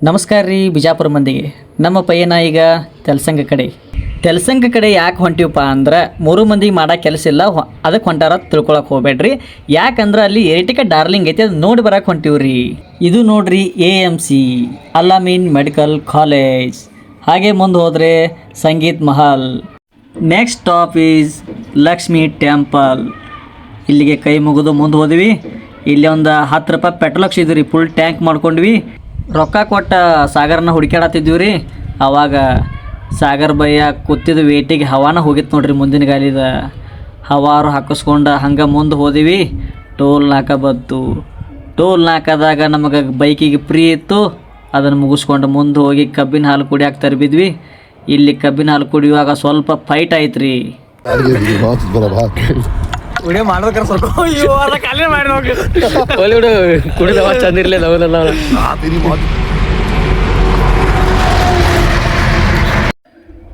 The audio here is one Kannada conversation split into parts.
ನಮಸ್ಕಾರ ರೀ ಬಿಜಾಪುರ ಮಂದಿಗೆ. ನಮ್ಮ ಪಯ್ಯನ ಈಗ ತೆಲಸಂಗ ಕಡೆ ಯಾಕೆ ಹೊಂಟಿವಪ್ಪ ಅಂದ್ರೆ 3 ಮಂದಿಗೆ ಮಾಡೋ ಕೆಲಸ ಇಲ್ಲ, ಅದಕ್ಕೆ ಹೊಂಟಾರ ತಿಳ್ಕೊಳಕ್ಕೆ ಹೋಗ್ಬೇಡ್ರಿ. ಯಾಕಂದ್ರೆ ಅಲ್ಲಿ ಏರ್ಟಿಕ ಡಾರ್ಲಿಂಗ್ ಐತಿ, ಅದು ನೋಡಿ ಬರಕ್ಕೆ ಹೊಂಟಿವ್ರಿ. ಇದು ನೋಡ್ರಿ AMC ಅಲಾಮೀನ್ ಮೆಡಿಕಲ್ ಕಾಲೇಜ್. ಹಾಗೆ ಮುಂದೆ ಹೋದರೆ Sangeet Mahal. Next stop is Lakshmi temple. ಇಲ್ಲಿಗೆ ಕೈ ಮುಗಿದು ಮುಂದೆ ಹೋದ್ವಿ. ಇಲ್ಲಿ ಒಂದು 10 ರೂಪಾಯಿ ಪೆಟ್ರೋಲ್ ಹಾಕ್ಸಿದ್ವಿ ರೀ, ಫುಲ್ ಟ್ಯಾಂಕ್ ಮಾಡ್ಕೊಂಡ್ವಿ. ರೊಕ್ಕ ಕೊಟ್ಟ ಸಾಗರನ ಹುಡುಕಾಡತ್ತಿದ್ವಿ ರೀ. ಆವಾಗ ಸಾಗರ್ ಬಯ್ಯ ಕೂತಿದ್ದು ವೇಟಿಗೆ ಹವಾನ ಹೋಗಿತ್ತು ನೋಡ್ರಿ, ಮುಂದಿನ ಗಾಲಿದ ಹವಾರು ಹಾಕಿಸ್ಕೊಂಡು ಹಂಗೆ ಮುಂದೆ ಹೋದಿವಿ. ಟೋಲ್ ನಾಕ ಬಂತು. ಟೋಲ್ ನಾಕದಾಗ ನಮಗೆ ಬೈಕಿಗೆ ಫ್ರೀ ಇತ್ತು. ಅದನ್ನು ಮುಗಿಸ್ಕೊಂಡು ಮುಂದೆ ಹೋಗಿ ಕಬ್ಬಿನ ಹಾಲು ಕುಡಿಯಾಕೆ ತರಬಿದ್ವಿ. ಇಲ್ಲಿ ಕಬ್ಬಿನ ಹಾಲು ಕುಡಿಯುವಾಗ ಸ್ವಲ್ಪ ಫೈಟ್ ಆಯ್ತು ರೀ. ವಿಡಿಯೋ ಮಾಡ್ಬೇಕಾರ ಸ್ವಲ್ಪ ಕುಡಿದವ ಚಂದ ಇರ್ಲಿ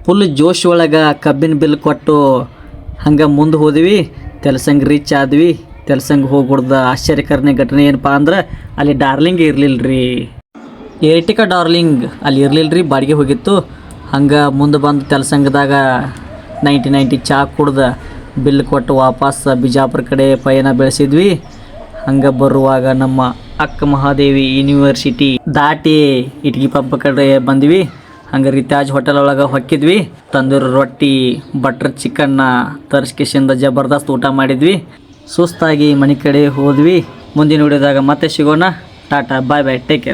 ಫುಲ್ ಜೋಶ್ ಒಳಗೆ ಕಬ್ಬಿನ ಬಿಲ್ ಕೊಟ್ಟು ಹಂಗೆ ಮುಂದೆ ಹೋದ್ವಿ. ತೆಲಸಂಗ ರೀಚ್ ಆದ್ವಿ. ತೆಲಸಂಗ ಹೋಗ್ಬಿಡ್ದ ಆಶ್ಚರ್ಯಕರನೇ ಘಟನೆ ಏನಪ್ಪ ಅಂದ್ರೆ ಅಲ್ಲಿ ಡಾರ್ಲಿಂಗ್ ಇರಲಿಲ್ಲ ರೀ. ಏರ್ಟಿಕಾ ಡಾರ್ಲಿಂಗ್ ಅಲ್ಲಿ ಇರಲಿಲ್ಲ ರೀ, ಬಾಡಿಗೆ ಹೋಗಿತ್ತು. ಹಂಗೆ ಮುಂದೆ ಬಂದು ತೆಲಸಂಗದಾಗ 90 ಚಾ ಕುಡ್ದು ಬಿಲ್ ಕೊಟ್ಟು ವಾಪಸ್ ಬಿಜಾಪುರ ಕಡೆ ಪಯಣ ಬೆಳೆಸಿದ್ವಿ. ಹಂಗೆ ಬರುವಾಗ ನಮ್ಮ ಅಕ್ಕ ಮಹಾದೇವಿ ಯೂನಿವರ್ಸಿಟಿ ದಾಟಿ ಇಟ್ಗಿ ಪಂಪ ಕಡೆ ಬಂದ್ವಿ. ಹಂಗೆ ರಿತಾಜ್ ಹೋಟೆಲ್ ಒಳಗೆ ಹೊಕ್ಕಿದ್ವಿ. ತಂದೂರಿ ರೊಟ್ಟಿ, ಬಟರ್ ಚಿಕನ್ನ ತರಿಸ್ಕಿಸಿಂದ ಜಬರ್ದಸ್ತ್ ಊಟ ಮಾಡಿದ್ವಿ. ಸುಸ್ತಾಗಿ ಮನೆ ಕಡೆ ಹೋದ್ವಿ. ಮುಂದಿನ ವಿಡಿಯೋದಾಗ ಮತ್ತೆ ಸಿಗೋಣ. ಟಾಟಾ, ಬಾಯ್ ಬಾಯ್, ಟೇಕ್ ಕೇರ್.